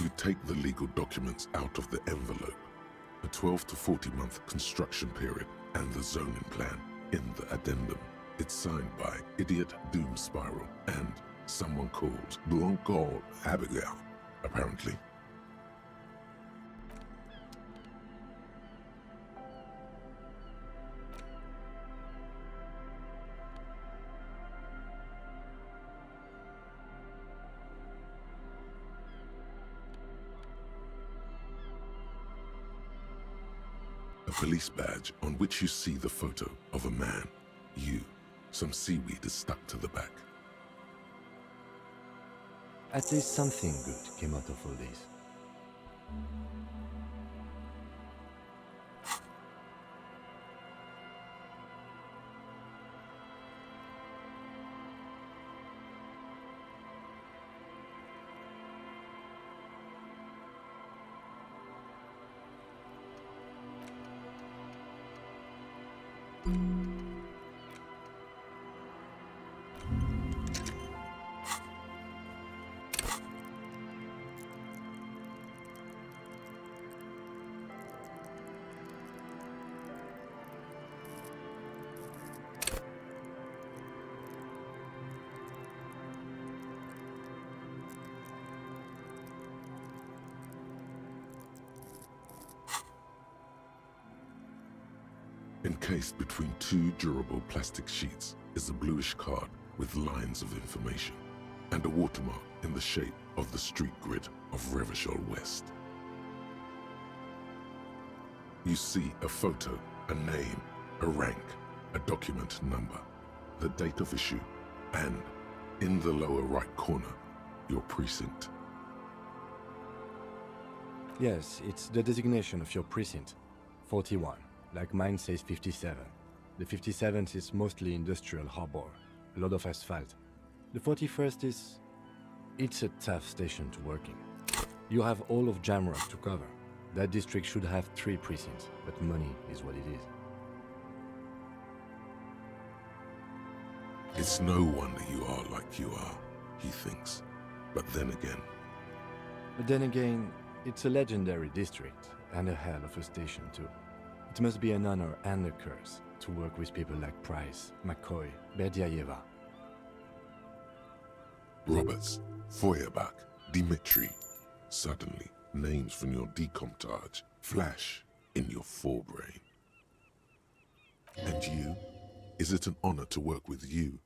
You take the legal documents out of the envelope, a 12 to 40 month construction period, and the zoning plan in the addendum. It's signed by Idiot Doom Spiral and someone called Blanco Abigail, apparently. A police badge on which you see the photo of a man, you. Some seaweed is stuck to the back. At least something good came out of all this. Encased between two durable plastic sheets is a bluish card with lines of information and a watermark in the shape of the street grid of Revachol West. You see a photo, a name, a rank, a document number, the date of issue, and, in the lower right corner, your precinct. Yes, it's the designation of your precinct. 41. Like mine says 57. The 57th is mostly industrial harbor, a lot of asphalt. The 41st is... it's a tough station to work in. You have all of Jamrock to cover. That district should have 3 precincts, but money is what it is. It's no wonder you are like you are, he thinks. But then again, it's a legendary district, and a hell of a station too. It must be an honor and a curse to work with people like Price, McCoy, Berdiaeva. Roberts, Feuerbach, Dimitri. Suddenly, names from your decomptage flash in your forebrain. And you? Is it an honor to work with you?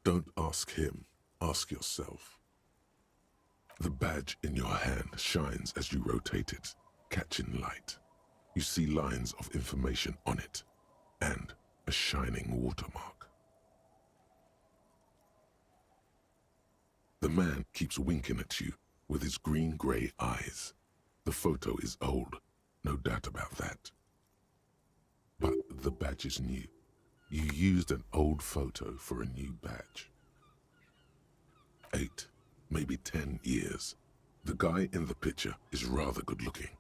Don't ask him, ask yourself. The badge in your hand shines as you rotate it, catching light. You see lines of information on it, and a shining watermark. The man keeps winking at you with his green-grey eyes. The photo is old, no doubt about that. But the badge is new. You used an old photo for a new badge. 8. maybe 10 years. The guy in the picture is rather good looking.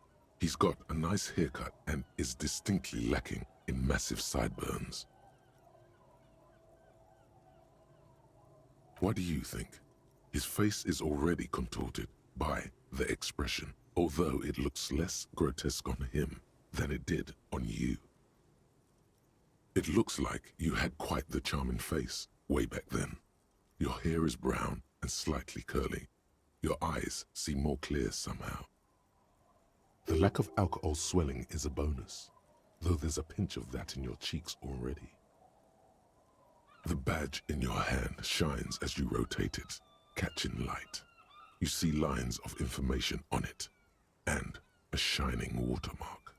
He's got a nice haircut and is distinctly lacking in massive sideburns. What do you think? His face is already contorted by the expression, although it looks less grotesque on him than it did on you. It looks like you had quite the charming face way back then. Your hair is brown and slightly curly. Your eyes seem more clear somehow. The lack of alcohol swelling is a bonus, though there's a pinch of that in your cheeks already. The badge in your hand shines as you rotate it, catching light. You see lines of information on it, and a shining watermark.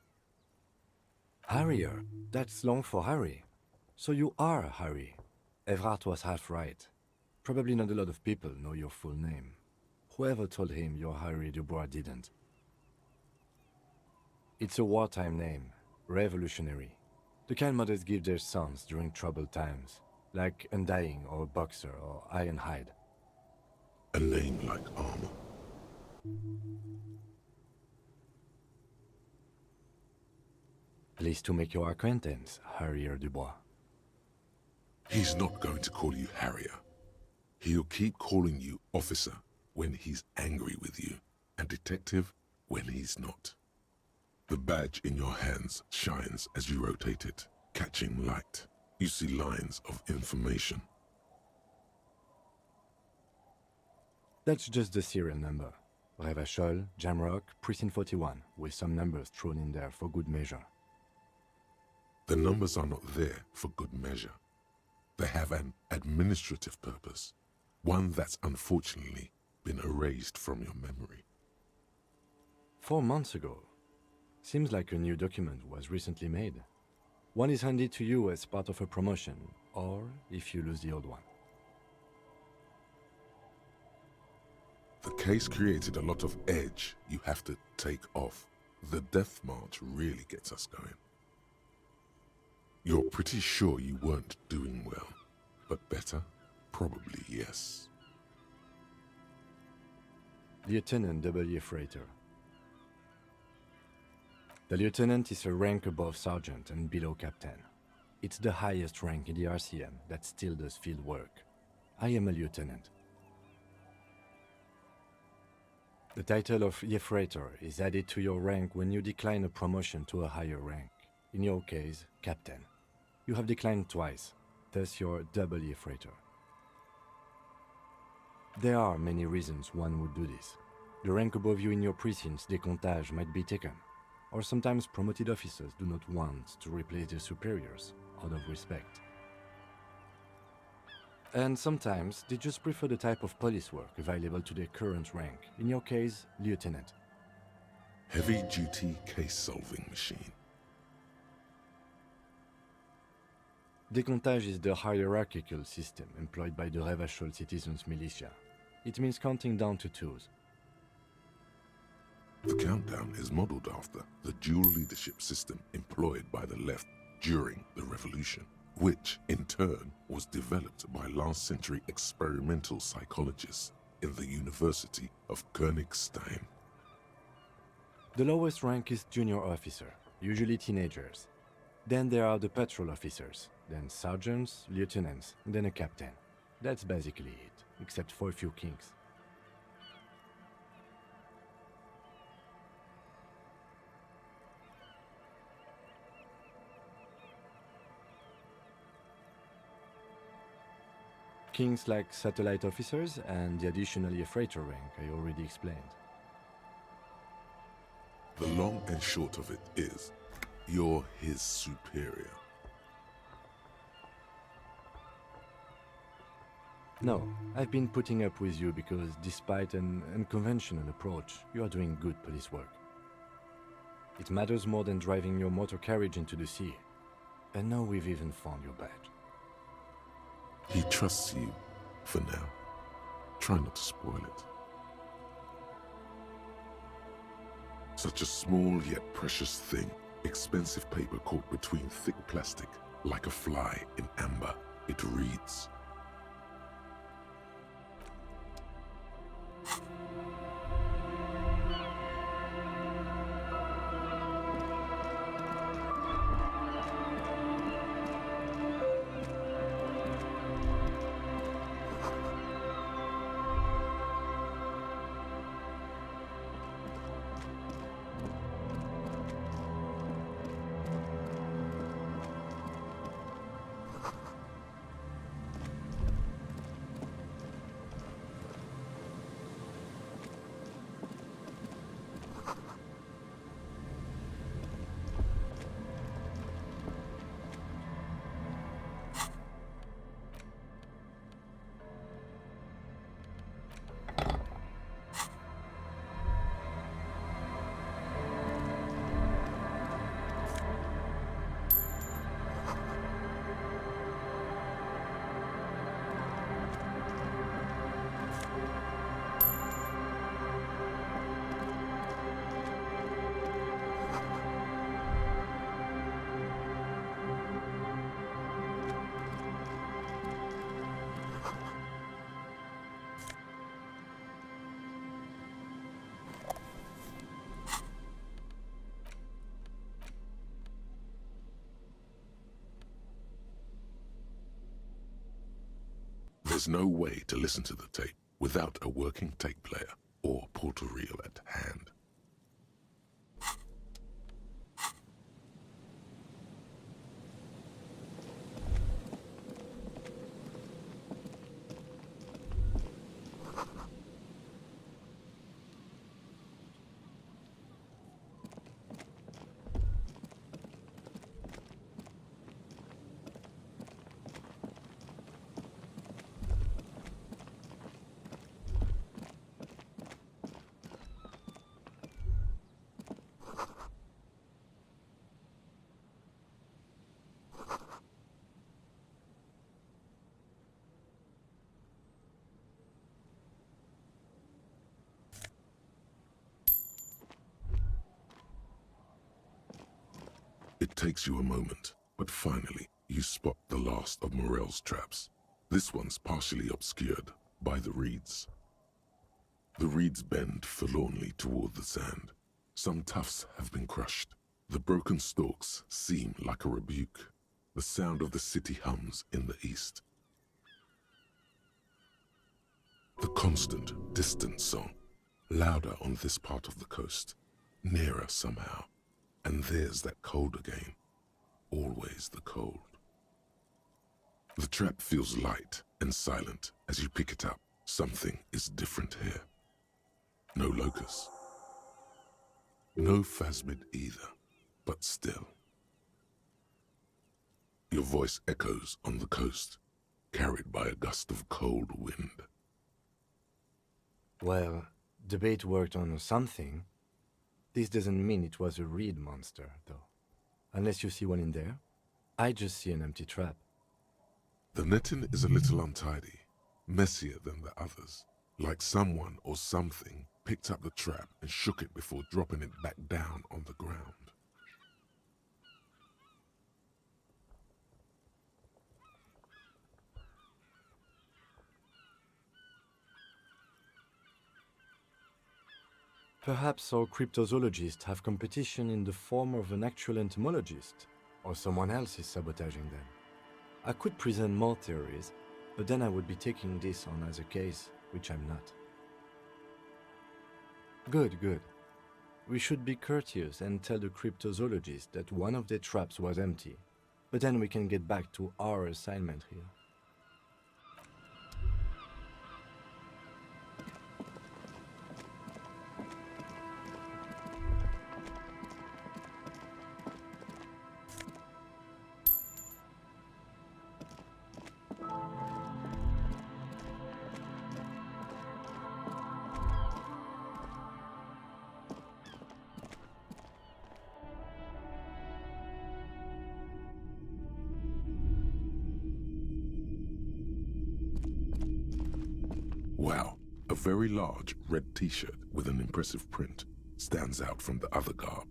Harrier, that's long for Harry. So you are Harry. Evrard was half right. Probably not a lot of people know your full name. Whoever told him you're Harry Dubois didn't. It's a wartime name, revolutionary. The kind mothers give their sons during troubled times, like Undying or Boxer or Ironhide. A name like armor. Pleased to make your acquaintance, Harrier Dubois. He's not going to call you Harrier. He'll keep calling you officer when he's angry with you, and detective when he's not. The badge in your hands shines as you rotate it, catching light. You see lines of information. That's just the serial number. Revachol, Jamrock, Precinct 41, with some numbers thrown in there for good measure. The numbers are not there for good measure. They have an administrative purpose, one that's unfortunately been erased from your memory. 4 months ago. Seems like a new document was recently made. One is handed to you as part of a promotion, or if you lose the old one. The case created a lot of edge you have to take off. The death march really gets us going. You're pretty sure you weren't doing well, but better? Probably yes. Lieutenant W. Freighter. The lieutenant is a rank above sergeant and below captain. It's the highest rank in the RCM that still does field work. I am a lieutenant. The title of Freighter is added to your rank when you decline a promotion to a higher rank. In your case, captain. You have declined twice, thus you're double Freighter. There are many reasons one would do this. The rank above you in your precinct's décomptage might be taken. Or sometimes promoted officers do not want to replace their superiors, out of respect. And sometimes they just prefer the type of police work available to their current rank, in your case, lieutenant. Heavy-duty case-solving machine. Décomptage is the hierarchical system employed by the Revachol citizens' militia. It means counting down to twos. The countdown is modeled after the dual leadership system employed by the left during the revolution, which in turn was developed by last-century experimental psychologists in the University of Königstein. The lowest rank is junior officer, usually teenagers. Then there are the patrol officers, then sergeants, lieutenants, and then a captain. That's basically it, except for a few kinks. Kings like satellite officers and the additionally freighter rank I already explained. The long and short of it is, you're his superior. No, I've been putting up with you because despite an unconventional approach, you are doing good police work. It matters more than driving your motor carriage into the sea. And now we've even found your badge. He trusts you, for now. Try not to spoil it. Such a small yet precious thing, expensive paper caught between thick plastic, like a fly in amber. It reads, There's no way to listen to the tape without a working tape player or portal reel at hand. It takes you a moment, but finally you spot the last of Morel's traps. This one's partially obscured by the reeds. The reeds bend forlornly toward the sand. Some tufts have been crushed. The broken stalks seem like a rebuke. The sound of the city hums in the east. The constant, distant song, louder on this part of the coast, nearer somehow. And there's that cold again, always the cold. The trap feels light and silent as you pick it up. Something is different here. No locust. No phasmid either, but still. Your voice echoes on the coast, carried by a gust of cold wind. Well, the bait worked on something. This doesn't mean it was a reed monster, though. Unless you see one in there, I just see an empty trap. The netting is a little untidy, messier than the others, like someone or something picked up the trap and shook it before dropping it back down on the ground. Perhaps our cryptozoologists have competition in the form of an actual entomologist, or someone else is sabotaging them. I could present more theories, but then I would be taking this on as a case, which I'm not. Good, good. We should be courteous and tell the cryptozoologist that one of their traps was empty, but then we can get back to our assignment here. Wow, a very large red t-shirt with an impressive print stands out from the other garb.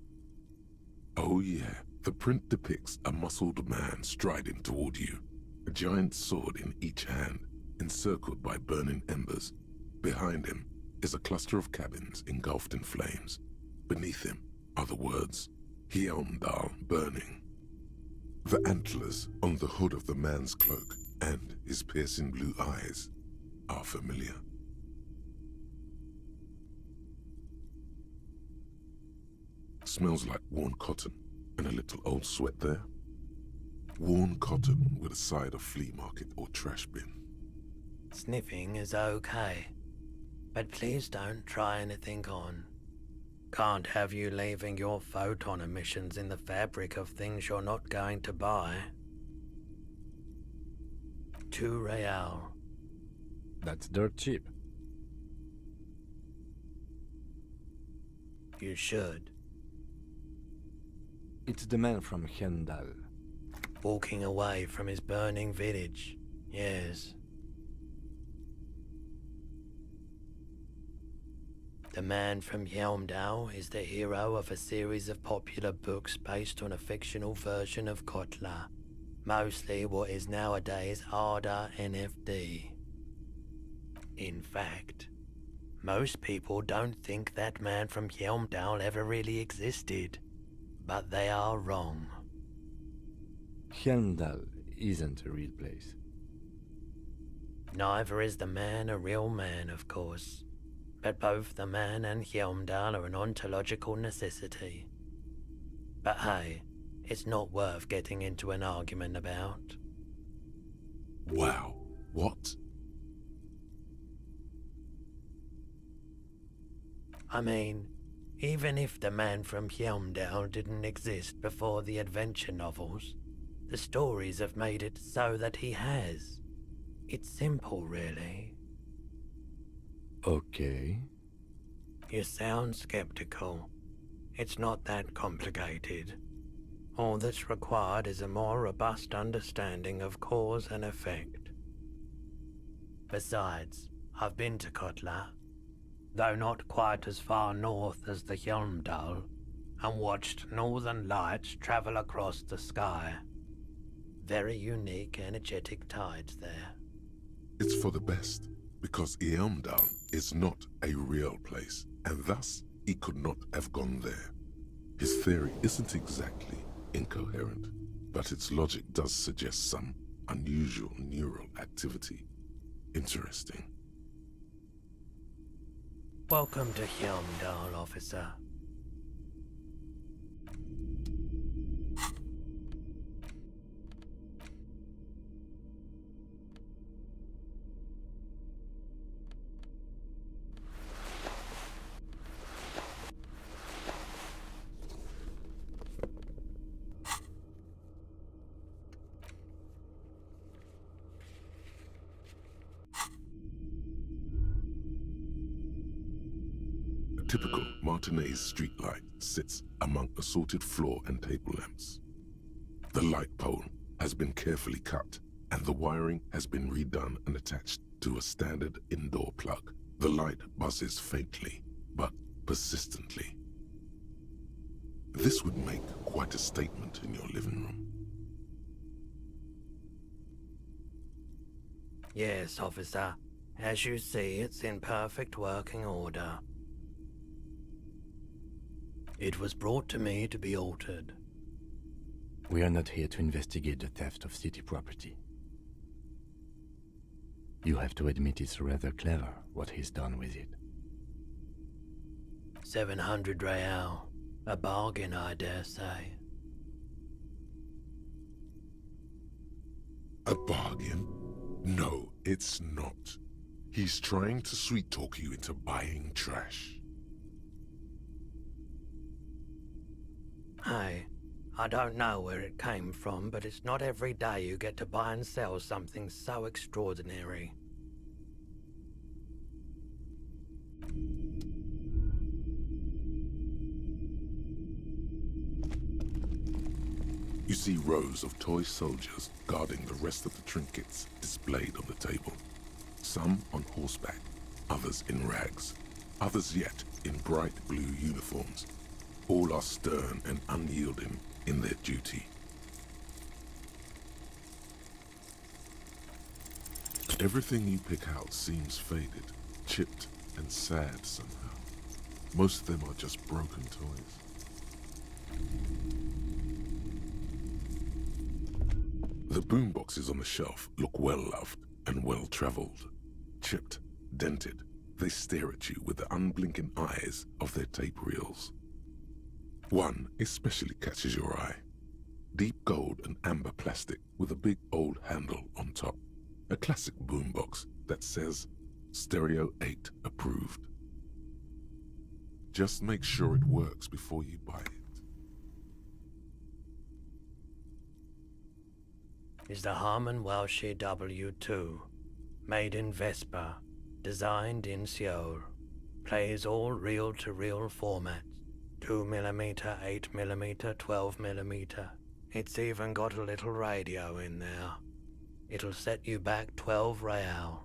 Oh yeah, the print depicts a muscled man striding toward you, a giant sword in each hand, encircled by burning embers. Behind him is a cluster of cabins engulfed in flames. Beneath him are the words, Heimdall burning. The antlers on the hood of the man's cloak and his piercing blue eyes are familiar. Smells like worn cotton and a little old sweat there. Worn cotton with a side of flea market or trash bin. Sniffing is okay, but please don't try anything on. Can't have you leaving your photon emissions in the fabric of things you're not going to buy. 2 real. That's dirt cheap. You should. It's the man from Heimdall. Walking away from his burning village, yes. The man from Heimdall is the hero of a series of popular books based on a fictional version of Kotla, mostly what is nowadays Arda NFD. In fact, most people don't think that man from Heimdall ever really existed, but they are wrong. Heimdall isn't a real place. Neither is the man a real man, of course, but both the man and Hjelmdal are an ontological necessity. But hey, it's not worth getting into an argument about. Wow. What? I mean, even if the man from Hjelmdal didn't exist before the adventure novels, the stories have made it so that he has. It's simple, really. Okay. You sound skeptical. It's not that complicated. All that's required is a more robust understanding of cause and effect. Besides, I've been to Kotla, though not quite as far north as the Hjelmdal, and watched northern lights travel across the sky. Very unique, energetic tides there. It's for the best, because Hjelmdal is not a real place, and thus he could not have gone there. His theory isn't exactly incoherent, but its logic does suggest some unusual neural activity. Interesting. Welcome to Hjelmdal, officer. A typical Martinez streetlight sits among assorted floor and table lamps. The light pole has been carefully cut, and the wiring has been redone and attached to a standard indoor plug. The light buzzes faintly, but persistently. This would make quite a statement in your living room. Yes, officer. As you see, it's in perfect working order. It was brought to me to be altered. We are not here to investigate the theft of city property. You have to admit it's rather clever what he's done with it. 700 real. A bargain, I dare say. A bargain? No, it's not. He's trying to sweet-talk you into buying trash. Hey, I don't know where it came from, but it's not every day you get to buy and sell something so extraordinary. You see rows of toy soldiers guarding the rest of the trinkets displayed on the table. Some on horseback, others in rags, others yet in bright blue uniforms. All are stern and unyielding in their duty. Everything you pick out seems faded, chipped, and sad somehow. Most of them are just broken toys. The boomboxes on the shelf look well-loved and well-traveled. Chipped, dented, they stare at you with the unblinking eyes of their tape reels. One especially catches your eye. Deep gold and amber plastic with a big old handle on top. A classic boombox that says Stereo 8 approved. Just make sure it works before you buy it. Is the Harman Welsh W2, made in Vespa, designed in Seoul, plays all reel-to-reel formats, 2mm, 8mm, 12mm. It's even got a little radio in there. It'll set you back 12 real.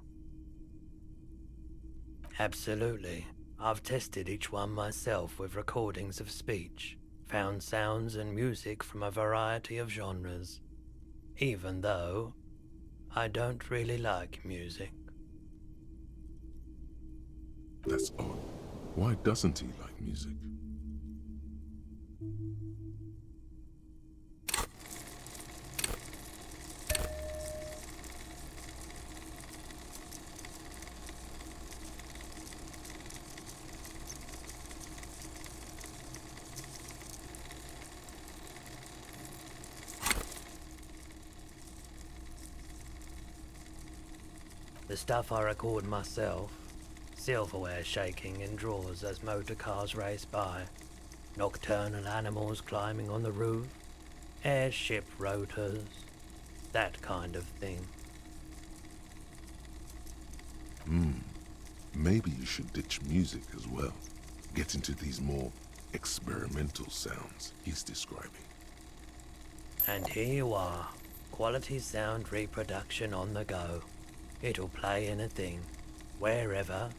Absolutely. I've tested each one myself with recordings of speech, found sounds and music from a variety of genres. Even though I don't really like music. That's odd. Why doesn't he like music? The stuff I record myself. Silverware shaking in drawers as motor cars race by. Nocturnal animals climbing on the roof. Airship rotors. That kind of thing. Maybe you should ditch music as well. Get into these more experimental sounds he's describing. And here you are. Quality sound reproduction on the go. It'll play anything, wherever.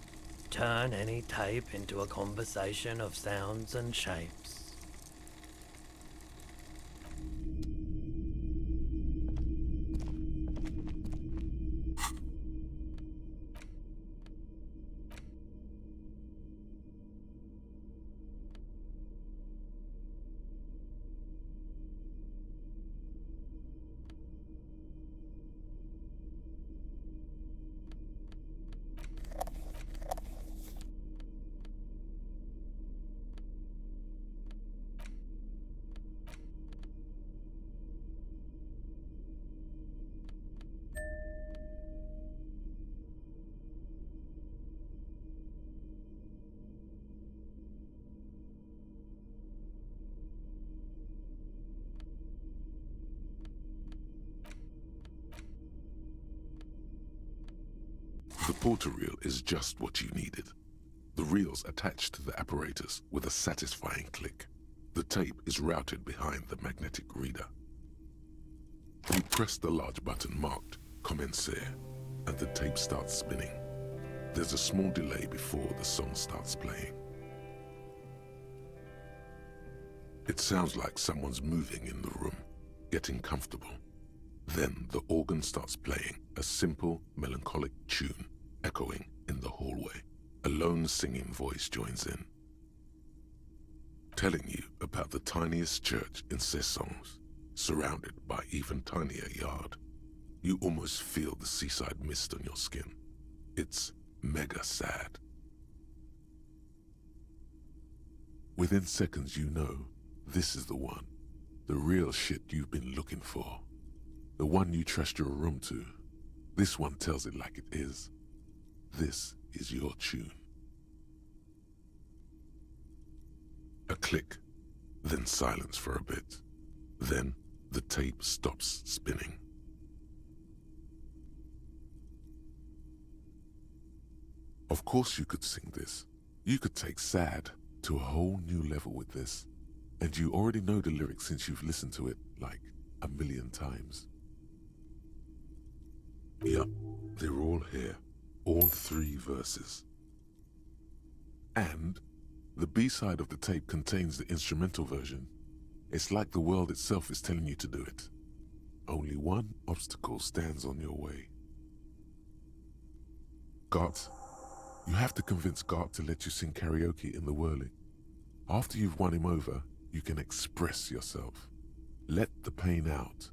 Turn any tape into a conversation of sounds and shapes. The porter reel is just what you needed. The reel's attached to the apparatus with a satisfying click. The tape is routed behind the magnetic reader. You press the large button marked Commencer, and the tape starts spinning. There's a small delay before the song starts playing. It sounds like someone's moving in the room, getting comfortable. Then the organ starts playing a simple, melancholic tune, echoing in the hallway. A lone singing voice joins in, telling you about the tiniest church in Cessons, surrounded by even tinier yard. You almost feel the seaside mist on your skin. It's mega sad. Within seconds you know, this is the one. The real shit you've been looking for. The one you trust your room to. This one tells it like it is. This is your tune. A click, then silence for a bit. Then the tape stops spinning. Of course you could sing this. You could take sad to a whole new level with this. And you already know the lyrics since you've listened to it like 1,000,000 times. Yup, they're all here. All 3 verses. And the B-side of the tape contains the instrumental version. It's like the world itself is telling you to do it. Only one obstacle stands on your way. Gart. You have to convince Gart to let you sing karaoke in the whirling. After you've won him over, you can express yourself. Let the pain out.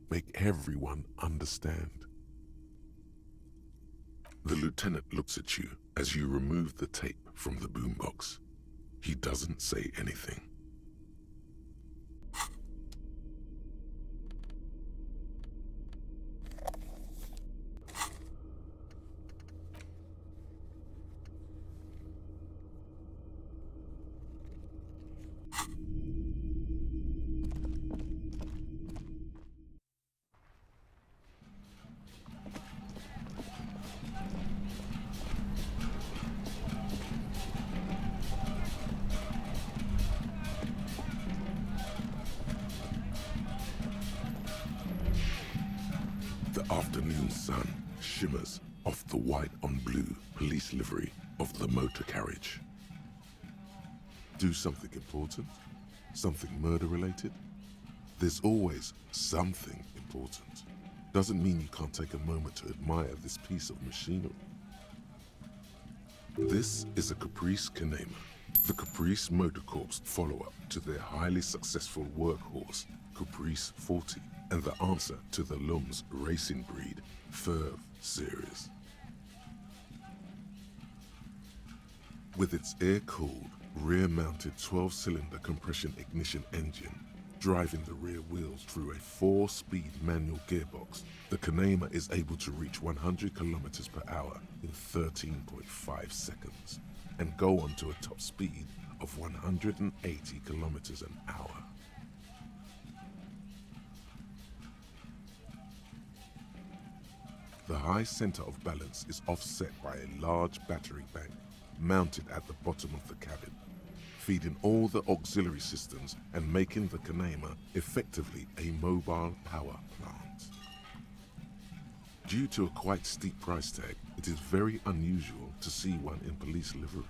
Make everyone understand. The lieutenant looks at you as you remove the tape from the boombox. He doesn't say anything. The afternoon sun shimmers off the white on blue police livery of the motor carriage. Do something important? Something murder-related? There's always something important. Doesn't mean you can't take a moment to admire this piece of machinery. This is a Caprice Canema, the Caprice Motor Corps follow-up to their highly successful workhorse, Caprice 40, and the answer to the Lum's racing breed, Ferv series. With its air-cooled, rear-mounted 12-cylinder compression ignition engine, Driving the rear wheels through a 4-speed manual gearbox, the Kanema is able to reach 100 kilometers per hour in 13.5 seconds and go on to a top speed of 180 kilometers an hour. The high center of balance is offset by a large battery bank mounted at the bottom of the cabin, feeding all the auxiliary systems and making the Kanema effectively a mobile power plant. Due to a quite steep price tag, it is very unusual to see one in police livery.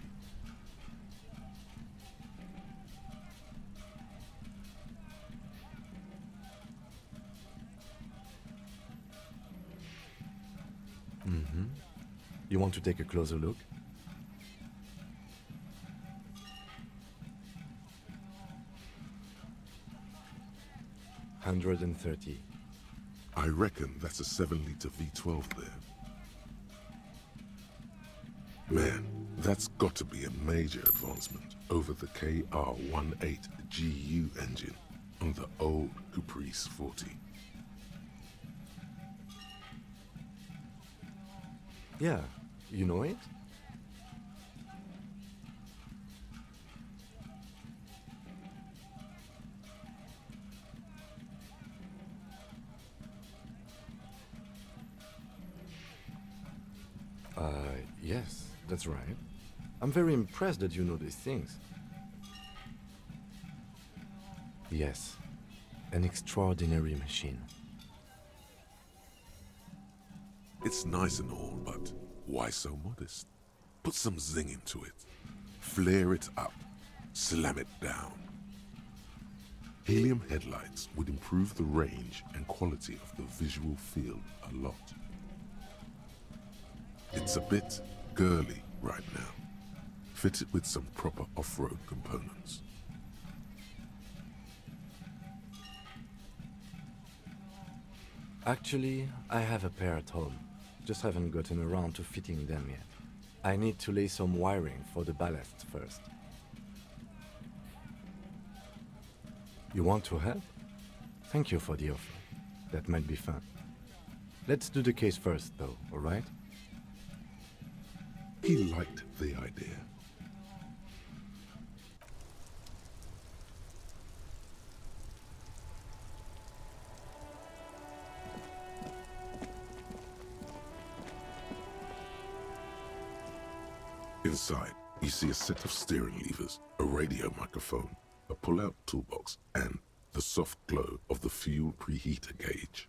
You want to take a closer look? $130. I reckon that's a 7-liter V12 there. Man, that's got to be a major advancement over the KR-18GU engine on the old Caprice 40. Yeah, you know it? Yes, that's right. I'm very impressed that you know these things. Yes, an extraordinary machine. It's nice and all, but why so modest? Put some zing into it. Flare it up. Slam it down. Helium headlights would improve the range and quality of the visual field a lot. It's a bit girly right now. Fit it with some proper off-road components. Actually, I have a pair at home. Just haven't gotten around to fitting them yet. I need to lay some wiring for the ballast first. You want to help? Thank you for the offer. That might be fun. Let's do the case first, though, alright? He liked the idea. Inside, you see a set of steering levers, a radio microphone, a pull-out toolbox, and the soft glow of the fuel preheater gauge.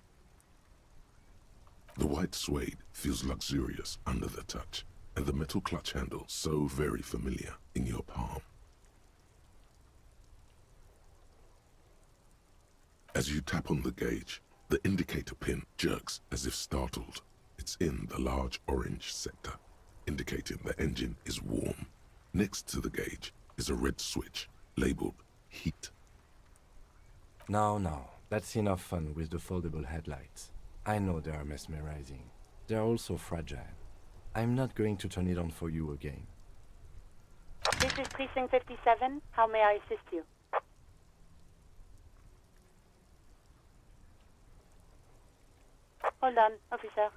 The white suede feels luxurious under the touch, and the metal clutch handle so very familiar in your palm. As you tap on the gauge, the indicator pin jerks as if startled. It's in the large orange sector, indicating the engine is warm. Next to the gauge is a red switch labeled heat. Now, that's enough fun with the foldable headlights. I know they are mesmerizing. They're also fragile. I'm not going to turn it on for you again. This is Precinct 57. How may I assist you? Hold on, officer.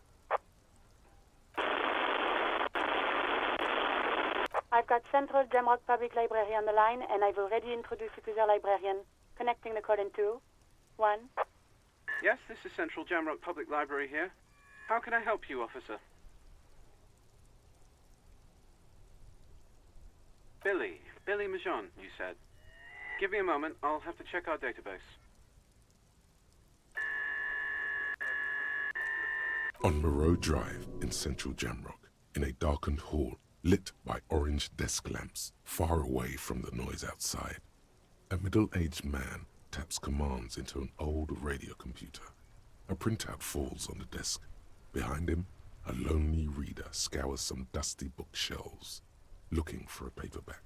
I've got Central Jamrock Public Library on the line, and I've already introduced you to their librarian. Connecting the call in 2, 1. Yes, this is Central Jamrock Public Library here. How can I help you, officer? Billy Majon, you said. Give me a moment, I'll have to check our database. On Moreau Drive in central Jamrock, in a darkened hall lit by orange desk lamps far away from the noise outside, a middle-aged man taps commands into an old radio computer. A printout falls on the desk. Behind him, a lonely reader scours some dusty bookshelves, looking for a paperback.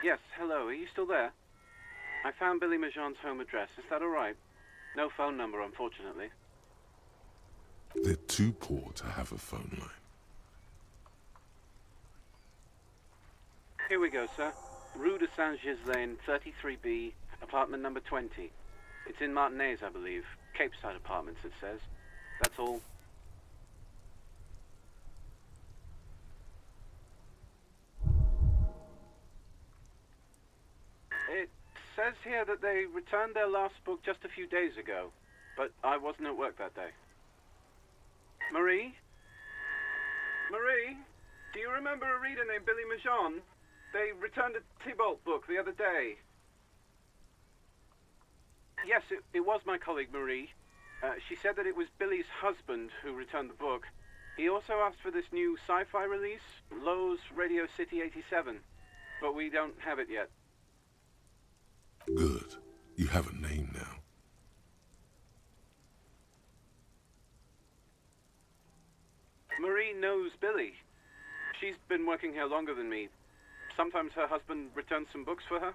Yes, hello, are you still there? I found Billy Majon's home address, is that alright? No phone number, unfortunately. They're too poor to have a phone line. Here we go, sir. Rue de Saint-Ghislain, 33B, apartment number 20. It's in Martinez, I believe. Capeside Apartments, it says. That's all. It says here that they returned their last book just a few days ago, but I wasn't at work that day. Marie? Marie? Do you remember a reader named Billy Majon? They returned a Tybalt book the other day. Yes, it was my colleague Marie. She said that it was Billy's husband who returned the book. He also asked for this new sci-fi release, Lowe's Radio City 87, but we don't have it yet. Good. You have a name now. Marie knows Billy. She's been working here longer than me. Sometimes her husband returns some books for her.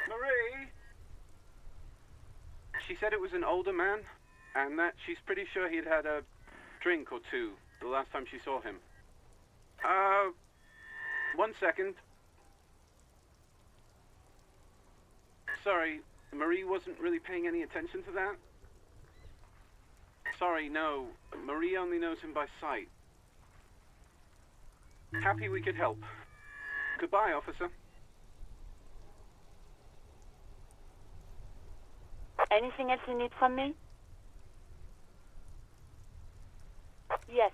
Marie? She said it was an older man, and that she's pretty sure he'd had a drink or two the last time she saw him. 1 second. Sorry, Marie wasn't really paying any attention to that. Sorry, no. Marie only knows him by sight. Happy we could help. Goodbye, officer. Anything else you need from me? Yes.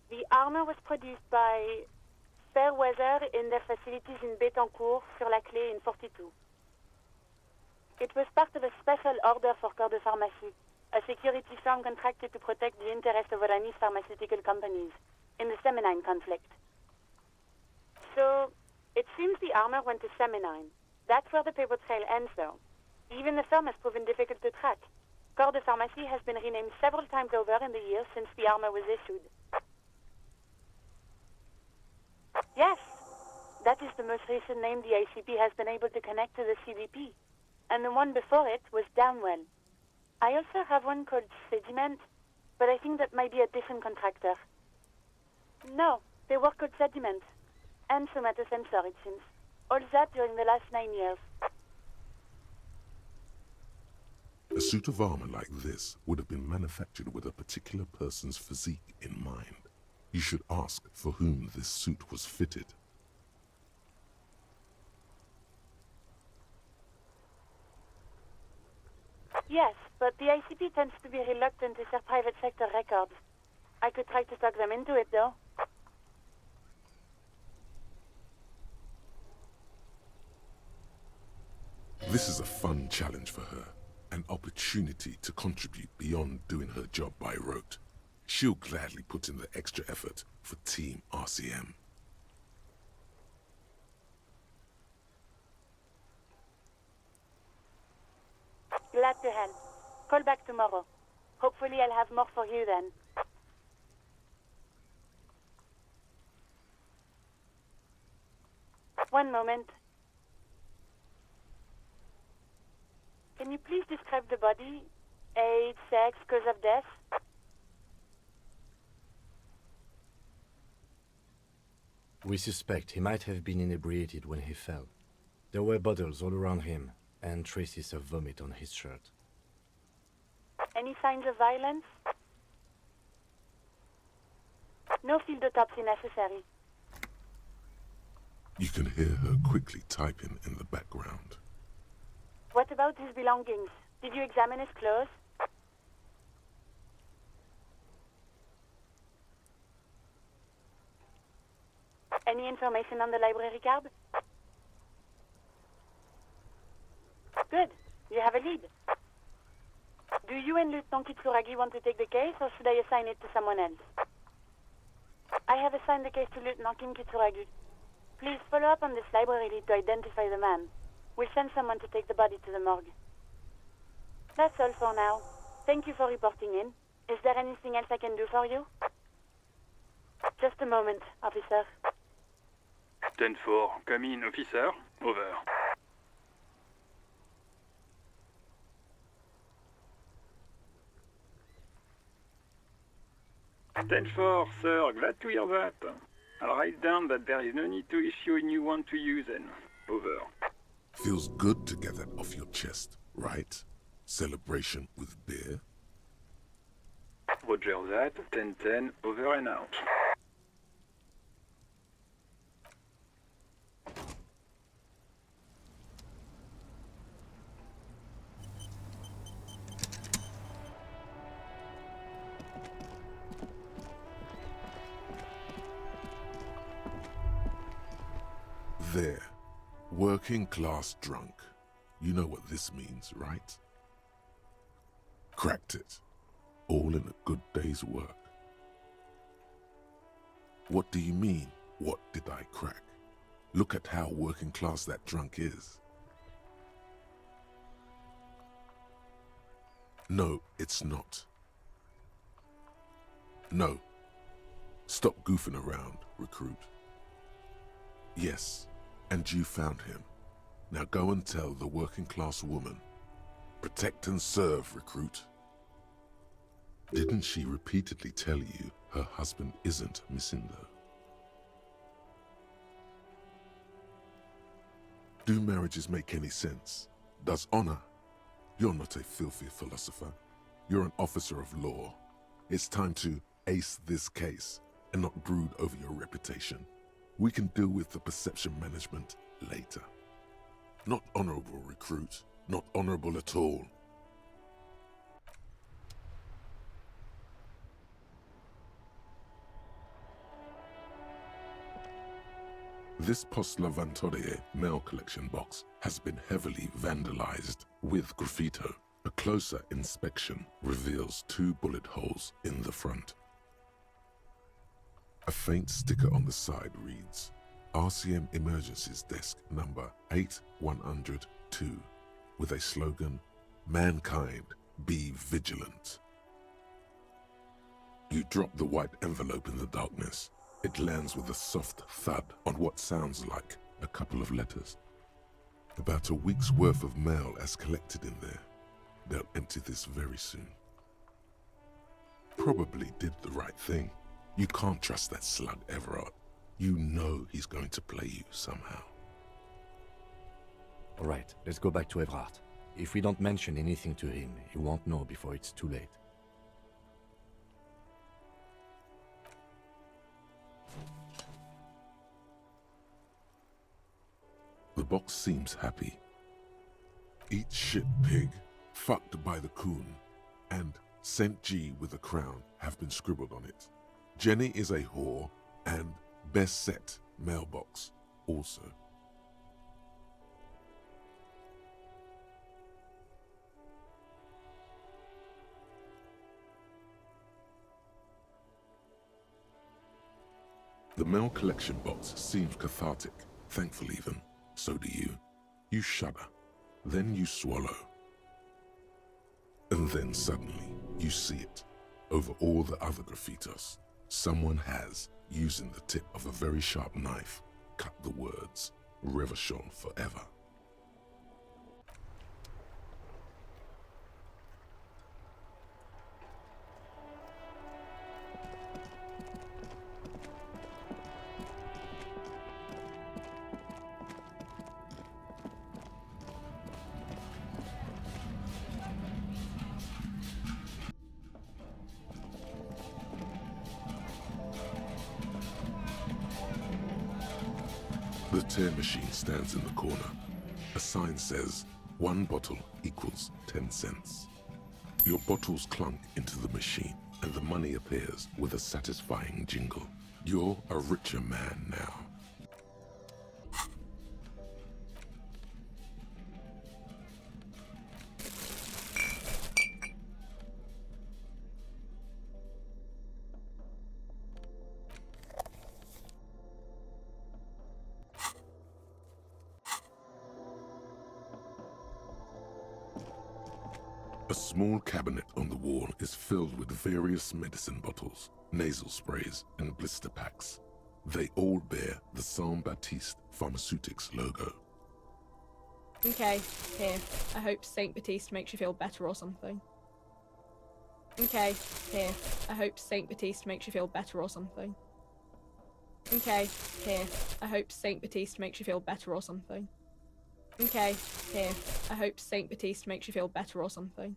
The armor was produced by Fairweather in their facilities in Bétancourt, sur la Clé in 42. It was part of a special order for Corps de Pharmacie, a security firm contracted to protect the interests of Oranese pharmaceutical companies in the Semenine conflict. So, it seems the armor went to Semenine. That's where the paper trail ends, though. Even the firm has proven difficult to track. Corps de Pharmacie has been renamed several times over in the years since the armor was issued. Yes, that is the most recent name the ICP has been able to connect to the CDP. And the one before it was Downwell. I also have one called Sediment, but I think that might be a different contractor. No, they were called Sediment. And somatosensor, it seems. All that during the last 9 years. A suit of armor like this would have been manufactured with a particular person's physique in mind. You should ask for whom this suit was fitted. Yes, but the ICP tends to be reluctant to share private sector records. I could try to talk them into it, though. This is a fun challenge for her, an opportunity to contribute beyond doing her job by rote. She'll gladly put in the extra effort for Team RCM. Glad to help. Call back tomorrow. Hopefully I'll have more for you then. One moment. Can you please describe the body? Age, sex, cause of death? We suspect he might have been inebriated when he fell. There were bottles all around him, and traces of vomit on his shirt. Any signs of violence? No field autopsy necessary. You can hear her quickly typing in the background. What about his belongings? Did you examine his clothes? Any information on the library card? Good. You have a lead. Do you and Lieutenant Kitsuragi want to take the case, or should I assign it to someone else? I have assigned the case to Lieutenant Kim Kitsuragi. Please follow up on this library lead to identify the man. We'll send someone to take the body to the morgue. That's all for now. Thank you for reporting in. Is there anything else I can do for you? Just a moment, officer. 10-4, come in, officer. Over. Ten-4, sir. Glad to hear that. I'll write down that there is no need to issue a new one to you then. Over. Feels good to get that off your chest, right? Celebration with beer? Roger that. 10-10. Over and out. There. Working class drunk. You know what this means, right? Cracked it. All in a good day's work. What do you mean, what did I crack? Look at how working class that drunk is. No, it's not. No. Stop goofing around, recruit. Yes, and you found him. Now go and tell the working class woman. Protect and serve, recruit. Didn't she repeatedly tell you her husband isn't missing though? Do marriages make any sense? Does honor? You're not a filthy philosopher. You're an officer of law. It's time to ace this case and not brood over your reputation. We can deal with the perception management later. Not honorable, recruit. Not honorable at all. This Post Lavatorie mail collection box has been heavily vandalized with graffito. A closer inspection reveals 2 bullet holes in the front. A faint sticker on the side reads, RCM Emergencies Desk number 8102, with a slogan, Mankind, be vigilant. You drop the white envelope in the darkness. It lands with a soft thud on what sounds like a couple of letters. About a week's worth of mail as collected in there. They'll empty this very soon. Probably did the right thing. You can't trust that slug, Everard. You know he's going to play you somehow. Alright, let's go back to Everard. If we don't mention anything to him, he won't know before it's too late. The box seems happy. Eat shit, pig, fucked by the coon, and St. G with a crown have been scribbled on it. Jenny is a whore, and best set mailbox also. The mail collection box seems cathartic, thankful even. So do you. You shudder. Then you swallow. And then suddenly, you see it. Over all the other graffitos, someone has, using the tip of a very sharp knife, cut the words, Reverchon forever. The tear machine stands in the corner. A sign says, 1 bottle equals 10 cents. Your bottles clunk into the machine, and the money appears with a satisfying jingle. You're a richer man now. A small cabinet on the wall is filled with various medicine bottles, nasal sprays, and blister packs. They all bear the Saint-Baptiste Pharmaceutics logo. Okay, here. I hope Saint Baptiste makes you feel better or something. Okay, here. I hope Saint Baptiste makes you feel better or something. Okay, here. I hope Saint Baptiste makes you feel better or something. Okay, here. I hope Saint Baptiste makes you feel better or something.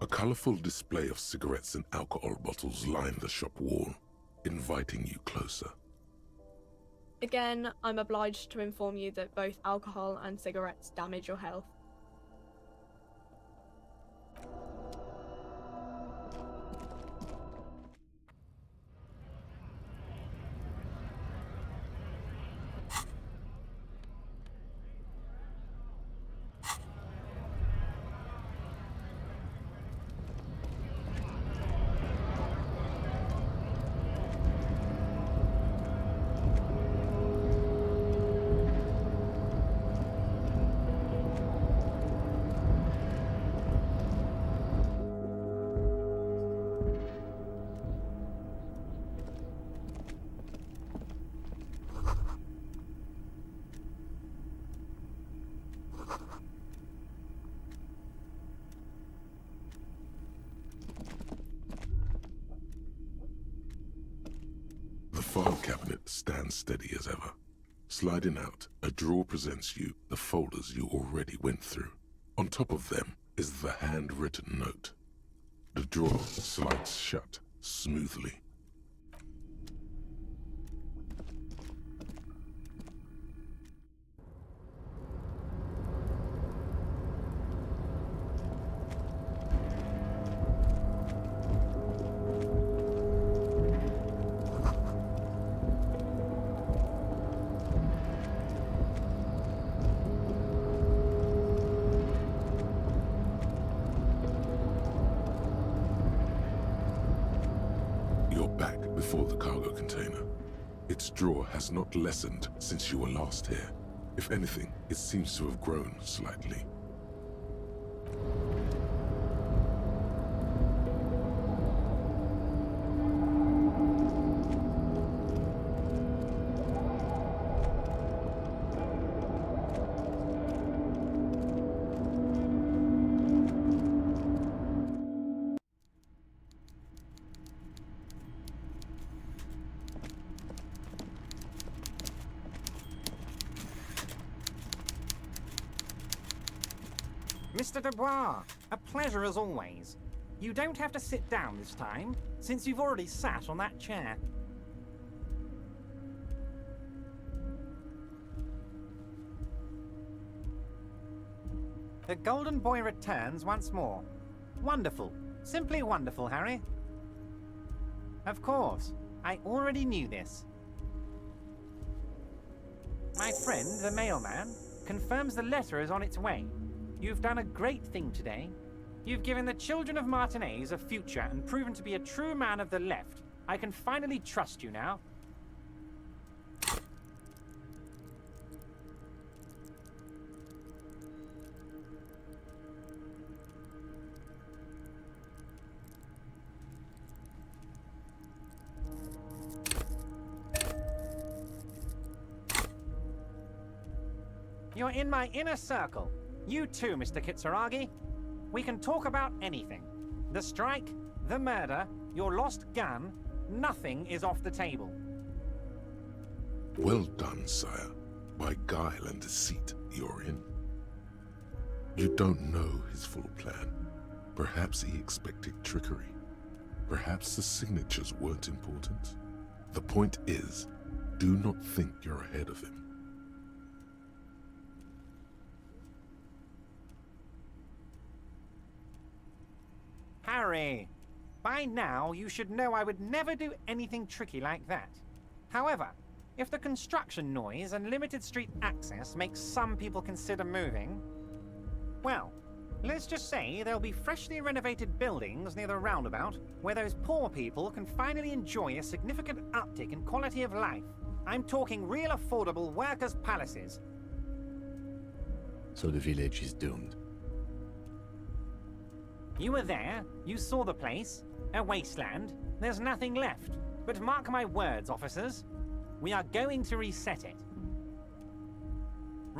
A colorful display of cigarettes and alcohol bottles line the shop wall, inviting you closer. Again, I'm obliged to inform you that both alcohol and cigarettes damage your health. The file cabinet stands steady as ever. Sliding out, a drawer presents you the folders you already went through. On top of them is the handwritten note. The drawer slides shut smoothly. You're back before the cargo container. Its drawer has not lessened since you were last here. If anything, it seems to have grown slightly. Mr. Dubois, a pleasure as always. You don't have to sit down this time, since you've already sat on that chair. The Golden Boy returns once more. Wonderful. Simply wonderful, Harry. Of course. I already knew this. My friend, the mailman, confirms the letter is on its way. You've done a great thing today. You've given the children of Martinez a future and proven to be a true man of the left. I can finally trust you now. You're in my inner circle. You too, Mr. Kitsuragi. We can talk about anything. The strike, the murder, your lost gun, nothing is off the table. Well done, sire. By guile and deceit, you're in. You don't know his full plan. Perhaps he expected trickery. Perhaps the signatures weren't important. The point is, do not think you're ahead of him. Harry, by now you should know I would never do anything tricky like that. However, if the construction noise and limited street access makes some people consider moving, well, let's just say there'll be freshly renovated buildings near the roundabout where those poor people can finally enjoy a significant uptick in quality of life. I'm talking real affordable workers' palaces. So the village is doomed. You were there, you saw the place, a wasteland, there's nothing left. But mark my words, officers, we are going to reset it.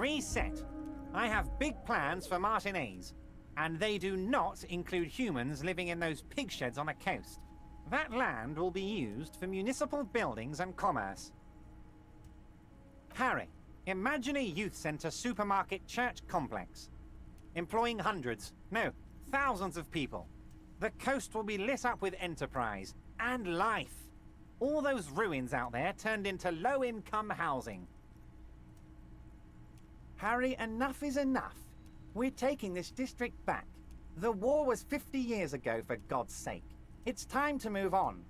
Reset. I have big plans for Martinez, and they do not include humans living in those pig sheds on the coast. That land will be used for municipal buildings and commerce. Harry, imagine a youth centre supermarket church complex, employing hundreds, no, thousands of people. The coast will be lit up with enterprise and life. All those ruins out there turned into low-income housing. Harry, enough is enough. We're taking this district back. The war was 50 years ago, for God's sake. It's time to move on.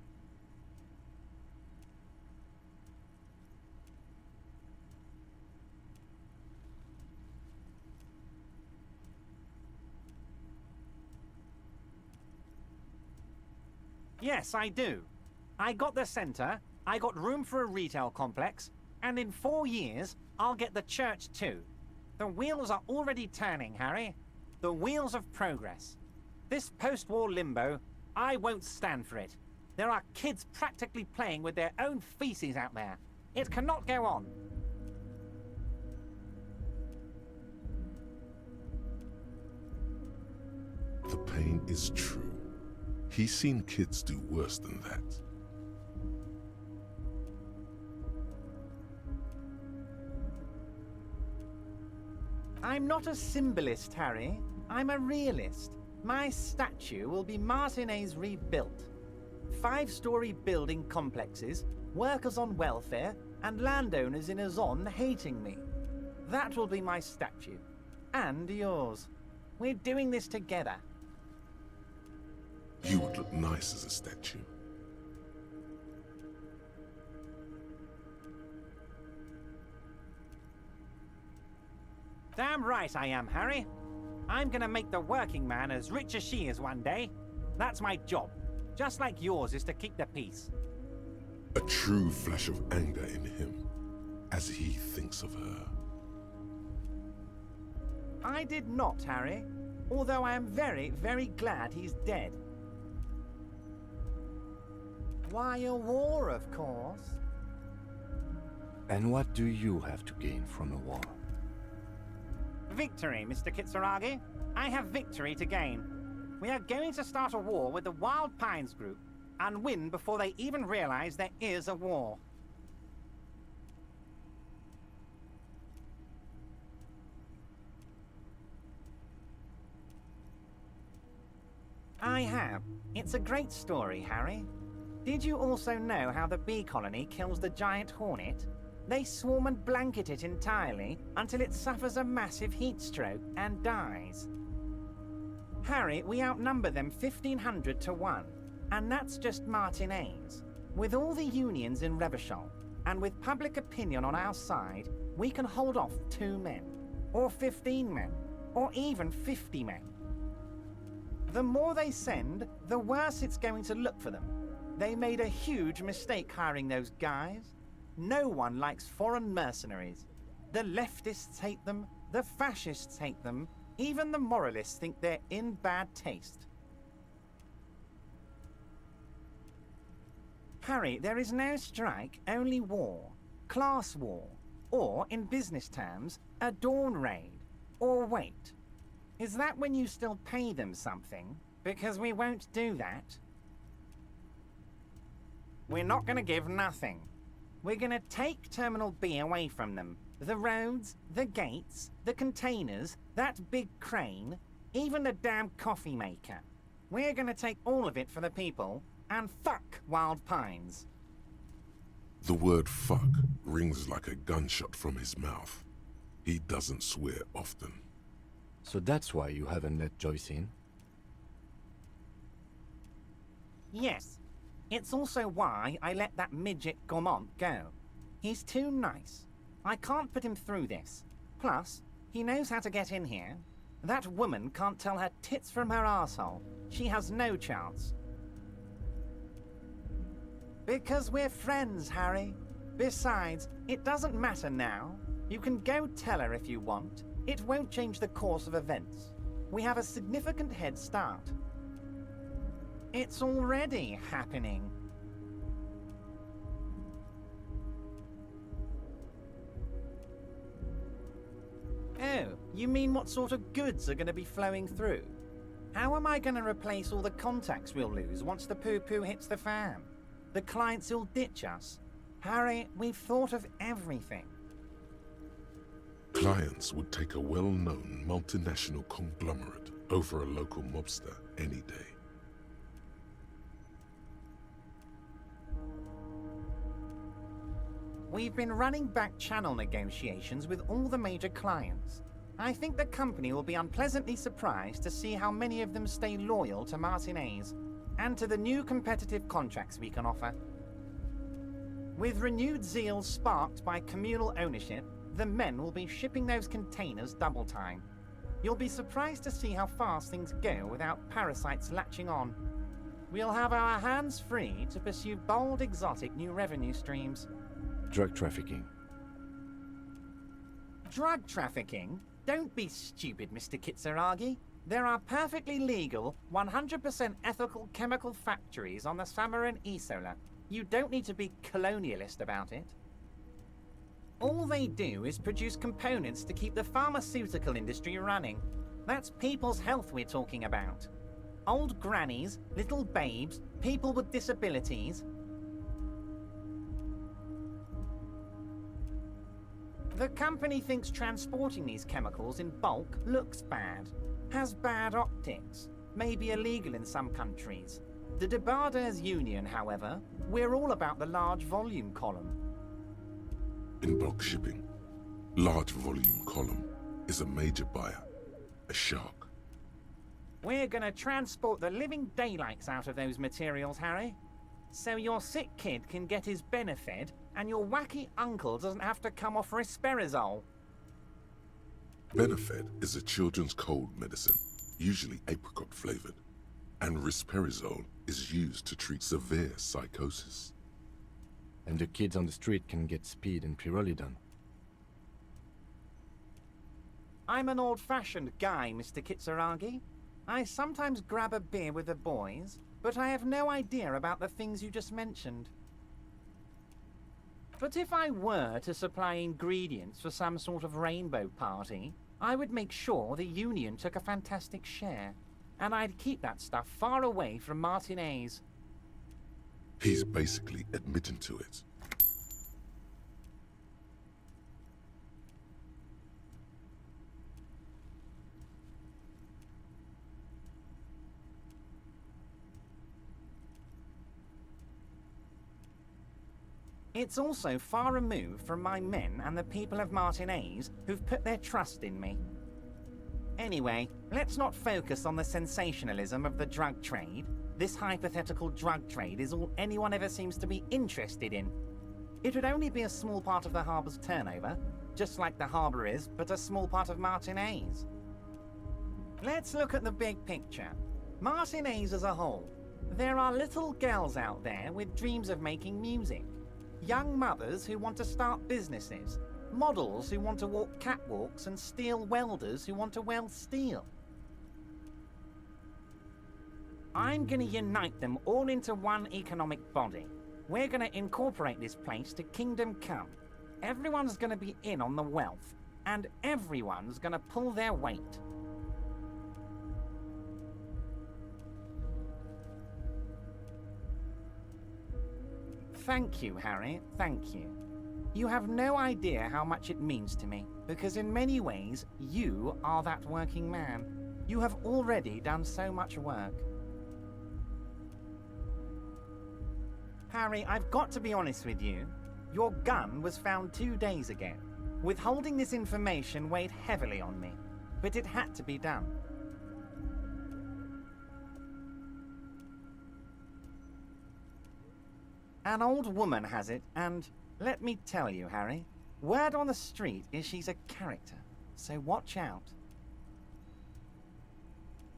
Yes, I do. I got the centre, I got room for a retail complex, and in 4 years, I'll get the church too. The wheels are already turning, Harry. The wheels of progress. This post-war limbo, I won't stand for it. There are kids practically playing with their own feces out there. It cannot go on. The pain is true. He's seen kids do worse than that. I'm not a symbolist, Harry. I'm a realist. My statue will be Martinez rebuilt. 5-story building complexes, workers on welfare, and landowners in Azon hating me. That will be my statue. And yours. We're doing this together. You would look nice as a statue. Damn right I am, Harry. I'm gonna make the working man as rich as she is one day. That's my job. Just like yours is to keep the peace. A true flash of anger in him, as he thinks of her. I did not, Harry. Although I am very, very glad he's dead. Why, a war, of course. And what do you have to gain from a war? Victory, Mr. Kitsuragi. I have victory to gain. We are going to start a war with the Wild Pines group and win before they even realize there is a war. I have. It's a great story, Harry. Did you also know how the bee colony kills the giant hornet? They swarm and blanket it entirely until it suffers a massive heat stroke and dies. Harry, we outnumber them 1,500 to 1, and that's just Martinez. With all the unions in Revachol, and with public opinion on our side, we can hold off 2 men, or 15 men, or even 50 men. The more they send, the worse it's going to look for them. They made a huge mistake hiring those guys. No one likes foreign mercenaries. The leftists hate them, the fascists hate them, even the moralists think they're in bad taste. Harry, there is no strike, only war. Class war. Or, in business terms, a dawn raid. Or wait. Is that when you still pay them something? Because we won't do that. We're not going to give nothing. We're going to take Terminal B away from them. The roads, the gates, the containers, that big crane, even the damn coffee maker. We're going to take all of it for the people, and fuck Wild Pines. The word fuck rings like a gunshot from his mouth. He doesn't swear often. So that's why you haven't let Joyce in? Yes. It's also why I let that midget Gaumont go. He's too nice. I can't put him through this. Plus, he knows how to get in here. That woman can't tell her tits from her arsehole. She has no chance. Because we're friends, Harry. Besides, it doesn't matter now. You can go tell her if you want. It won't change the course of events. We have a significant head start. It's already happening. You mean what sort of goods are going to be flowing through? How am I going to replace all the contacts we'll lose once the poo-poo hits the fan? The clients will ditch us. Harry, we've thought of everything. Clients would take a well-known multinational conglomerate over a local mobster any day. We've been running back channel negotiations with all the major clients. I think the company will be unpleasantly surprised to see how many of them stay loyal to Martinez and to the new competitive contracts we can offer. With renewed zeal sparked by communal ownership, the men will be shipping those containers double time. You'll be surprised to see how fast things go without parasites latching on. We'll have our hands free to pursue bold, exotic new revenue streams. Drug trafficking. Drug trafficking? Don't be stupid, Mr. Kitsuragi. There are perfectly legal, 100% ethical chemical factories on the Samaran Isola. You don't need to be colonialist about it. All they do is produce components to keep the pharmaceutical industry running. That's people's health we're talking about. Old grannies, little babes, people with disabilities. The company thinks transporting these chemicals in bulk looks bad, has bad optics, may be illegal in some countries. The Debarders Union, however, we're all about the large volume column. In bulk shipping, large volume column is a major buyer, a shark. We're gonna transport the living daylights out of those materials, Harry. So your sick kid can get his Benefed and your wacky uncle doesn't have to come off risperidone. Benefed is a children's cold medicine, usually apricot flavored, and risperidone is used to treat severe psychosis. And the kids on the street can get speed and pyrrolidone. I'm an old-fashioned guy, Mr. Kitsuragi. I sometimes grab a beer with the boys, but I have no idea about the things you just mentioned. But if I were to supply ingredients for some sort of rainbow party, I would make sure the Union took a fantastic share, and I'd keep that stuff far away from Martinez. He's basically admitting to it. It's also far removed from my men and the people of Martinez who've put their trust in me. Anyway, let's not focus on the sensationalism of the drug trade. This hypothetical drug trade is all anyone ever seems to be interested in. It would only be a small part of the harbor's turnover, just like the harbor is, but a small part of Martinez. Let's look at the big picture. Martinez as a whole. There are little girls out there with dreams of making music. Young mothers who want to start businesses. Models who want to walk catwalks and steel welders who want to weld steel. I'm gonna unite them all into one economic body. We're gonna incorporate this place to Kingdom Come. Everyone's gonna be in on the wealth, and everyone's gonna pull their weight. Thank you, Harry, thank you. You have no idea how much it means to me, because in many ways, you are that working man. You have already done so much work. Harry, I've got to be honest with you. Your gun was found 2 days ago. Withholding this information weighed heavily on me, but it had to be done. An old woman has it, and let me tell you, Harry, word on the street is she's a character, so watch out.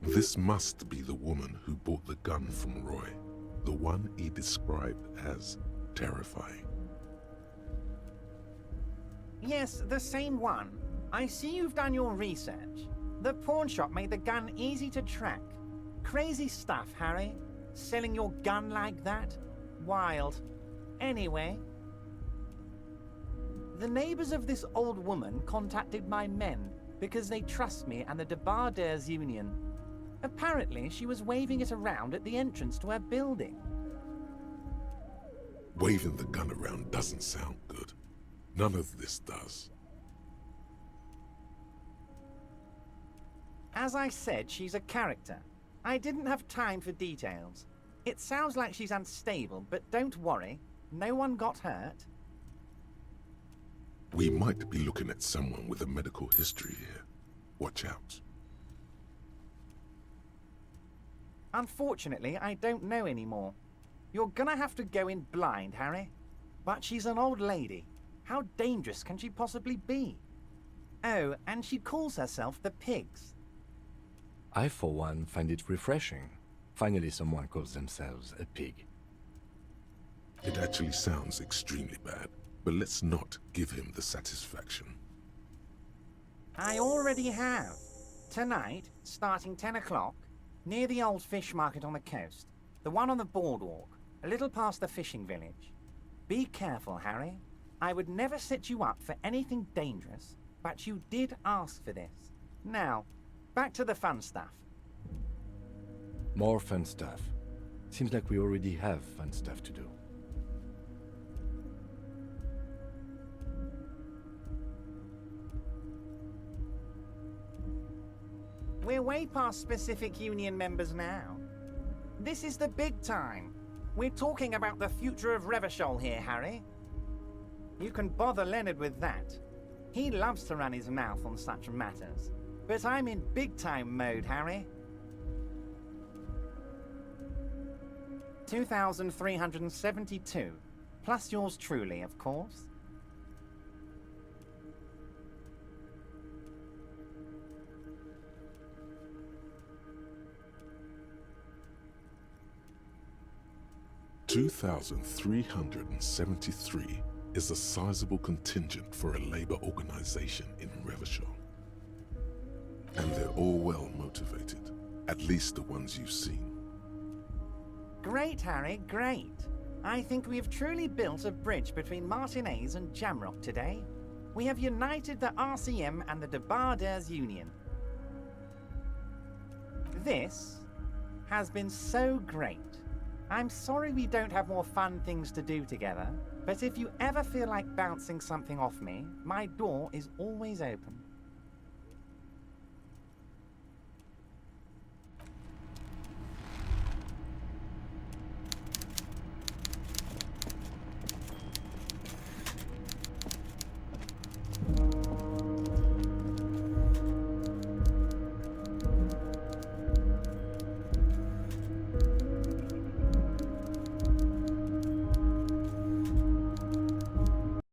This must be the woman who bought the gun from Roy, the one he described as terrifying. Yes, the same one. I see you've done your research. The pawn shop made the gun easy to track. Crazy stuff, Harry. Selling your gun like that? Wild. Anyway, the neighbors of this old woman contacted my men, because they trust me and the Debardeurs Union. Apparently, she was waving it around at the entrance to her building. Waving the gun around doesn't sound good. None of this does. As I said, she's a character. I didn't have time for details. It sounds like she's unstable, but don't worry. No one got hurt. We might be looking at someone with a medical history here. Watch out. Unfortunately, I don't know anymore. You're gonna have to go in blind, Harry. But she's an old lady. How dangerous can she possibly be? Oh, and she calls herself the Pigs. I, for one, find it refreshing. Finally, someone calls themselves a pig. It actually sounds extremely bad, but let's not give him the satisfaction. I already have. Tonight, starting 10 o'clock, near the old fish market on the coast. The one on the boardwalk, a little past the fishing village. Be careful, Harry. I would never set you up for anything dangerous, but you did ask for this. Now, back to the fun stuff. More fun stuff. Seems like we already have fun stuff to do. We're way past specific union members now. This is the big time. We're talking about the future of Revachol here, Harry. You can bother Leonard with that. He loves to run his mouth on such matters. But I'm in big-time mode, Harry. 2,372. Plus yours truly, of course. $2,373 is a sizable contingent for a labor organization in Revachol. And they're all well motivated, at least the ones you've seen. Great, Harry, great. I think we have truly built a bridge between Martinez and Jamrock today. We have united the RCM and the Debardeurs Union. This has been so great. I'm sorry we don't have more fun things to do together, but if you ever feel like bouncing something off me, my door is always open.